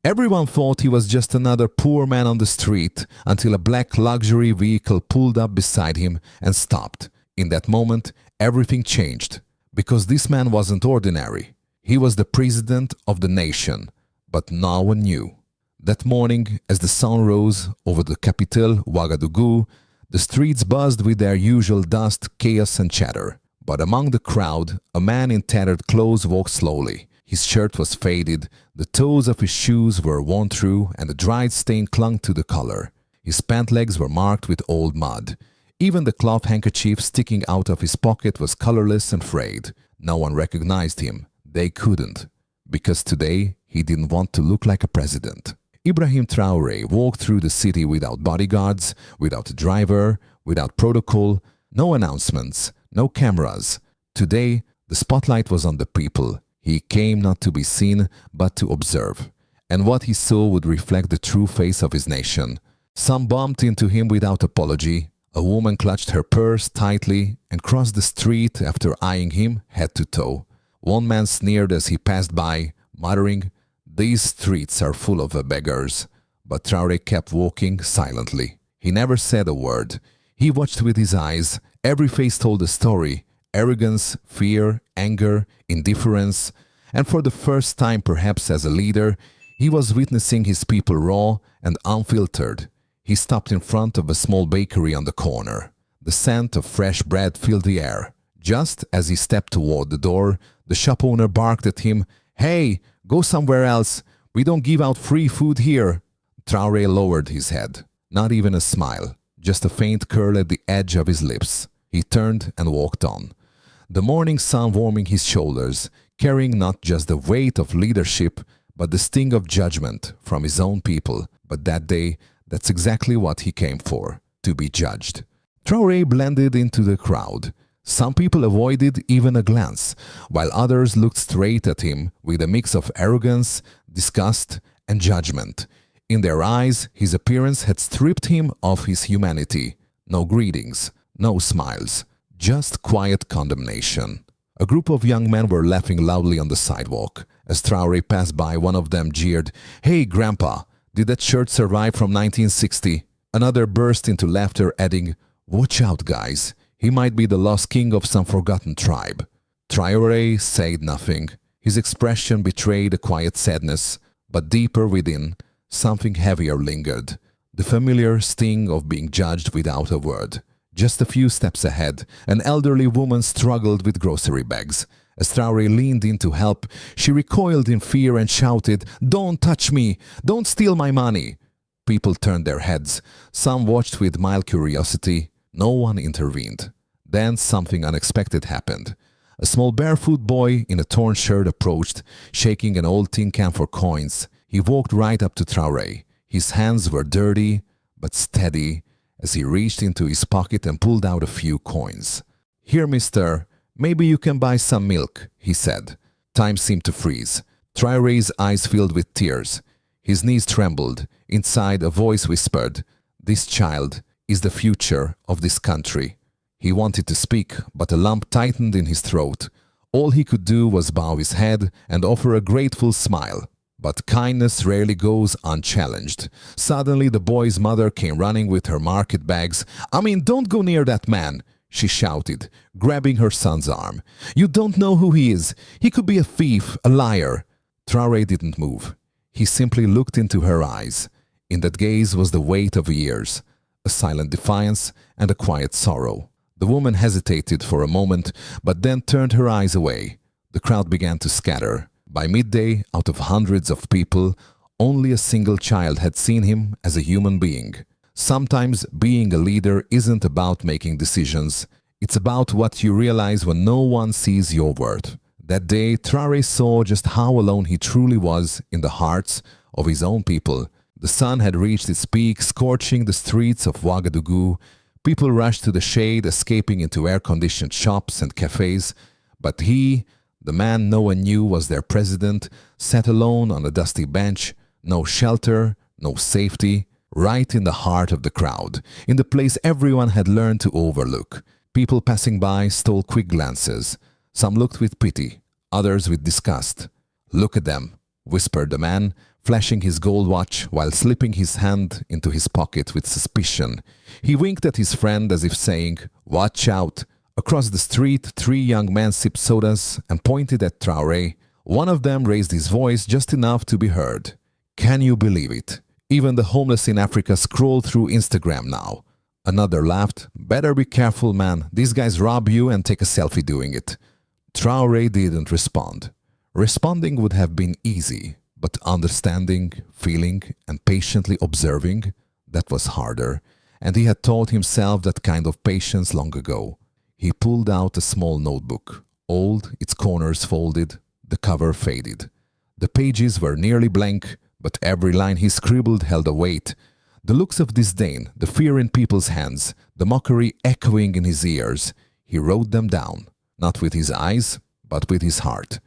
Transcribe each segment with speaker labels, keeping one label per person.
Speaker 1: Everyone thought he was just another poor man on the street until a black luxury vehicle pulled up beside him and stopped. In that moment, everything changed, because this man wasn't ordinary. He was the president of the nation, but no one knew. That morning, as the sun rose over the capital, Ouagadougou, the streets buzzed with their usual dust, chaos and chatter. But among the crowd, a man in tattered clothes walked slowly. His shirt was faded, the toes of his shoes were worn through, and a dried stain clung to the collar. His pant legs were marked with old mud. Even the cloth handkerchief sticking out of his pocket was colorless and frayed. No one recognized him. They couldn't, because today he didn't want to look like a president. Ibrahim Traoré walked through the city without bodyguards, without a driver, without protocol, no announcements, no cameras. Today, the spotlight was on the people. He came not to be seen, but to observe. And what he saw would reflect the true face of his nation. Some bumped into him without apology. A woman clutched her purse tightly and crossed the street after eyeing him head to toe. One man sneered as he passed by, muttering, "These streets are full of beggars." But Traoré kept walking silently. He never said a word. He watched with his eyes. Every face told a story. Arrogance, fear, anger, indifference. And for the first time, perhaps as a leader, he was witnessing his people raw and unfiltered. He stopped in front of a small bakery on the corner. The scent of fresh bread filled the air. Just as he stepped toward the door, the shop owner barked at him, "Hey, go somewhere else. We don't give out free food here." Traoré lowered his head. Not even a smile, just a faint curl at the edge of his lips. He turned and walked on. The morning sun warming his shoulders, carrying not just the weight of leadership, but the sting of judgment from his own people. But that day, that's exactly what he came for, to be judged. Traoré blended into the crowd. Some people avoided even a glance, while others looked straight at him with a mix of arrogance, disgust, and judgment. In their eyes, his appearance had stripped him of his humanity. No greetings, no smiles, just quiet condemnation. A group of young men were laughing loudly on the sidewalk. As Traoré passed by, one of them jeered, "Hey, Grandpa, did that shirt survive from 1960? Another burst into laughter, adding, "Watch out, guys. He might be the lost king of some forgotten tribe." Traoré said nothing. His expression betrayed a quiet sadness, but deeper within, something heavier lingered. The familiar sting of being judged without a word. Just a few steps ahead, an elderly woman struggled with grocery bags. As Traoré leaned in to help, she recoiled in fear and shouted, "Don't touch me! Don't steal my money!" People turned their heads. Some watched with mild curiosity. No one intervened. Then something unexpected happened. A small barefoot boy in a torn shirt approached, shaking an old tin can for coins. He walked right up to Traoré. His hands were dirty, but steady, as he reached into his pocket and pulled out a few coins. "Here, mister, maybe you can buy some milk," he said. Time seemed to freeze. Traoré's eyes filled with tears. His knees trembled. Inside, a voice whispered, "This child is the future of this country." He wanted to speak, but a lump tightened in his throat. All he could do was bow his head and offer a grateful smile. But kindness rarely goes unchallenged. Suddenly, the boy's mother came running with her market bags. "Don't go near that man," she shouted, grabbing her son's arm. "You don't know who he is. He could be a thief, a liar." Traoré didn't move. He simply looked into her eyes. In that gaze was the weight of years, a silent defiance and a quiet sorrow. The woman hesitated for a moment, but then turned her eyes away. The crowd began to scatter. By midday, out of hundreds of people, only a single child had seen him as a human being. Sometimes being a leader isn't about making decisions. It's about what you realize when no one sees your worth. That day, Traoré saw just how alone he truly was in the hearts of his own people. The sun had reached its peak, scorching the streets of Ouagadougou. People rushed to the shade, escaping into air-conditioned shops and cafes. But he, the man no one knew was their president, sat alone on a dusty bench. No shelter, no safety. Right in the heart of the crowd, in the place everyone had learned to overlook. People passing by stole quick glances. Some looked with pity, others with disgust. "Look at them," whispered the man, flashing his gold watch while slipping his hand into his pocket with suspicion. He winked at his friend as if saying, "Watch out." Across the street, three young men sipped sodas and pointed at Traoré. One of them raised his voice just enough to be heard. "Can you believe it? Even the homeless in Africa scroll through Instagram now." Another laughed. "Better be careful, man. These guys rob you and take a selfie doing it." Traoré didn't respond. Responding would have been easy, but understanding, feeling, and patiently observing, that was harder, and he had taught himself that kind of patience long ago. He pulled out a small notebook, old, its corners folded, the cover faded. The pages were nearly blank, but every line he scribbled held a weight. The looks of disdain, the fear in people's hands, the mockery echoing in his ears. He wrote them down, not with his eyes, but with his heart.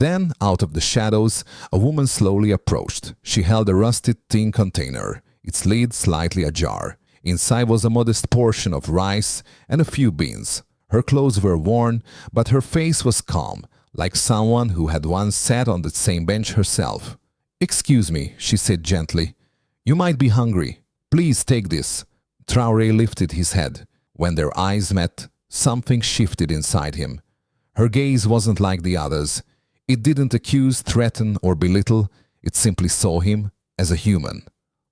Speaker 1: Then, out of the shadows, a woman slowly approached. She held a rusted tin container, its lid slightly ajar. Inside was a modest portion of rice and a few beans. Her clothes were worn, but her face was calm, like someone who had once sat on the same bench herself. "Excuse me," she said gently. "You might be hungry. Please take this." Traoré lifted his head. When their eyes met, something shifted inside him. Her gaze wasn't like the others. It didn't accuse, threaten, or belittle. It simply saw him as a human.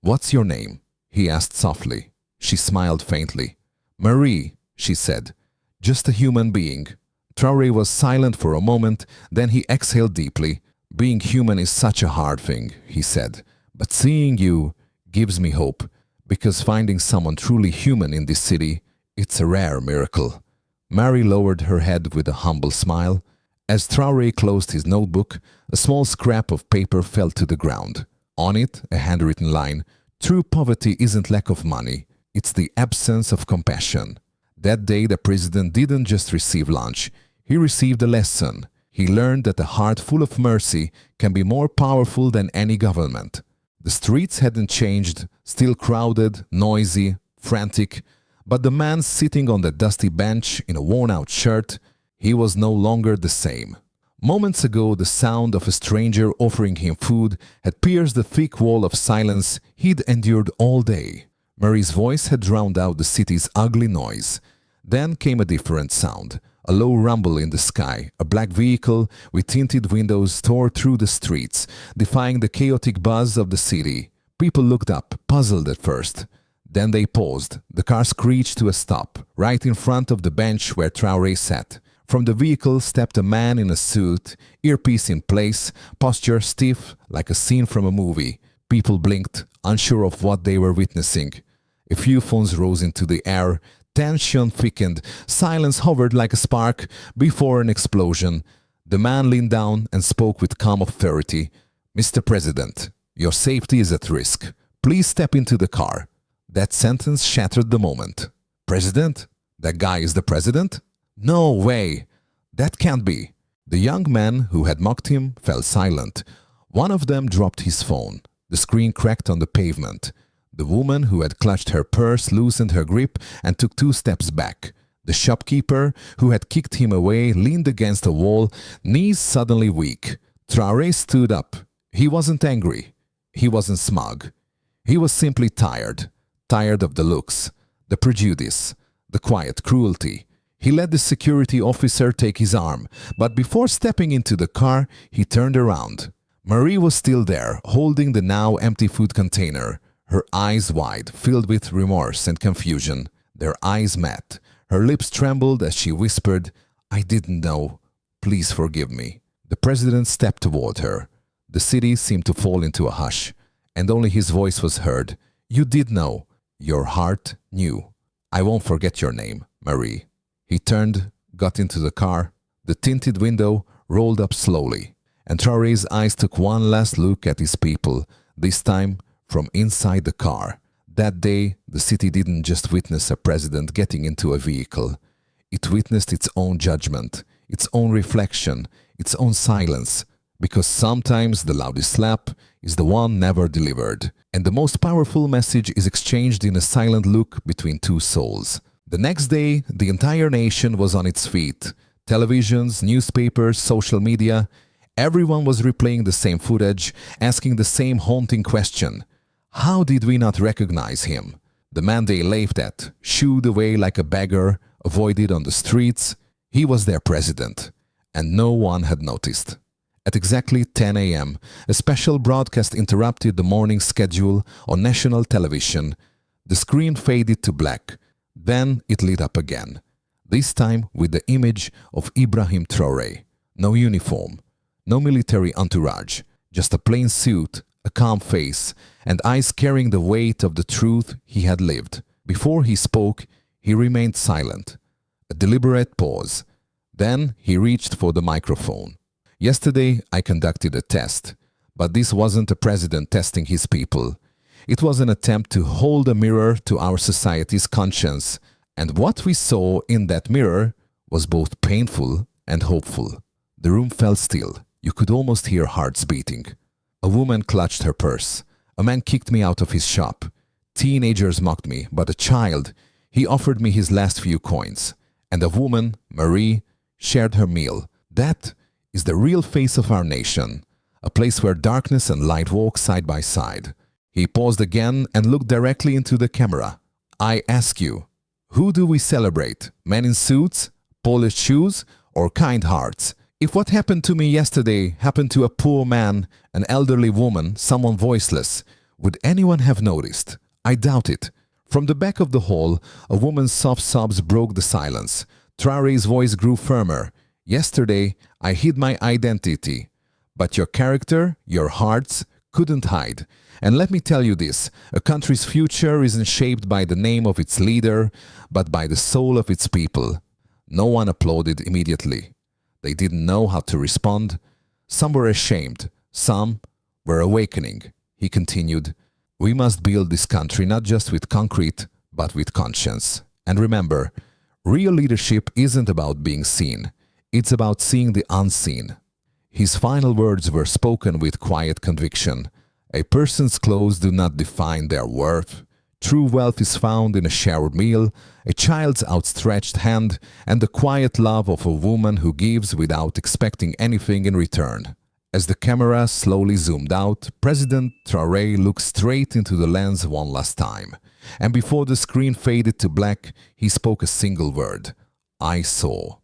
Speaker 1: "What's your name?" he asked softly. She smiled faintly. "Marie," she said. "Just a human being." Traoré was silent for a moment, then he exhaled deeply. "Being human is such a hard thing," he said. "But seeing you gives me hope, because finding someone truly human in this city, it's a rare miracle." Marie lowered her head with a humble smile. As Traoré closed his notebook, a small scrap of paper fell to the ground. On it, a handwritten line, "True poverty isn't lack of money, it's the absence of compassion." That day, the president didn't just receive lunch, he received a lesson. He learned that a heart full of mercy can be more powerful than any government. The streets hadn't changed, still crowded, noisy, frantic, but the man sitting on the dusty bench in a worn-out shirt, he was no longer the same. Moments ago, the sound of a stranger offering him food had pierced the thick wall of silence he'd endured all day. Marie's voice had drowned out the city's ugly noise. Then came a different sound, a low rumble in the sky. A black vehicle with tinted windows tore through the streets, defying the chaotic buzz of the city. People looked up, puzzled at first. Then they paused. The car screeched to a stop, right in front of the bench where Traoré sat. From the vehicle stepped a man in a suit, earpiece in place, posture stiff like a scene from a movie. People blinked, unsure of what they were witnessing. A few phones rose into the air. Tension thickened. Silence hovered like a spark before an explosion. The man leaned down and spoke with calm authority. "Mr. President, your safety is at risk. Please step into the car." That sentence shattered the moment. "President? That guy is the president? No way! That can't be." The young men who had mocked him fell silent. One of them dropped his phone. The screen cracked on the pavement. The woman who had clutched her purse loosened her grip and took 2 steps back. The shopkeeper who had kicked him away leaned against a wall, knees suddenly weak. Traoré stood up. He wasn't angry. He wasn't smug. He was simply tired. Tired of the looks, the prejudice, the quiet cruelty. He let the security officer take his arm, but before stepping into the car, he turned around. Marie was still there, holding the now empty food container, her eyes wide, filled with remorse and confusion. Their eyes met. Her lips trembled as she whispered, "I didn't know. Please forgive me." The president stepped toward her. The city seemed to fall into a hush, and only his voice was heard. "You did know. Your heart knew. I won't forget your name, Marie." He turned, got into the car. The tinted window rolled up slowly, and Traoré's eyes took one last look at his people, this time from inside the car. That day, the city didn't just witness a president getting into a vehicle. It witnessed its own judgment, its own reflection, its own silence, because sometimes the loudest slap is the one never delivered, and the most powerful message is exchanged in a silent look between 2 souls. The next day, the entire nation was on its feet. Televisions, newspapers, social media, Everyone was replaying the same footage, asking the same haunting question. How did we not recognize him? The man they laughed at, shooed away like a beggar, avoided on the streets. He was their president, and no one had noticed. At exactly 10 a.m., a special broadcast interrupted the morning schedule on national television. The screen faded to black. Then it lit up again, this time with the image of Ibrahim Traoré. No uniform, no military entourage, just a plain suit, a calm face, and eyes carrying the weight of the truth he had lived. Before he spoke, he remained silent. A deliberate pause. Then he reached for the microphone. Yesterday I conducted a test, but this wasn't a president testing his people. It was an attempt to hold a mirror to our society's conscience, and what we saw in that mirror was both painful and hopeful. The room fell still. You could almost hear hearts beating. A woman clutched her purse. A man kicked me out of his shop. Teenagers mocked me, but a child, he offered me his last few coins. And a woman, Marie, shared her meal. That is the real face of our nation, a place where darkness and light walk side by side. He paused again and looked directly into the camera. I ask you, who do we celebrate? Men in suits, polished shoes, or kind hearts? If what happened to me yesterday happened to a poor man, an elderly woman, someone voiceless, would anyone have noticed? I doubt it. From the back of the hall, a woman's soft sobs broke the silence. Traoré's voice grew firmer. Yesterday, I hid my identity, but your character, your hearts, couldn't hide. And let me tell you this, a country's future isn't shaped by the name of its leader, but by the soul of its people. No one applauded immediately. They didn't know how to respond. Some were ashamed. Some were awakening. He continued, we must build this country not just with concrete, but with conscience. And remember, real leadership isn't about being seen. It's about seeing the unseen. His final words were spoken with quiet conviction. A person's clothes do not define their worth. True wealth is found in a shared meal, a child's outstretched hand, and the quiet love of a woman who gives without expecting anything in return. As the camera slowly zoomed out, President Traoré looked straight into the lens one last time. And before the screen faded to black, he spoke a single word. I saw.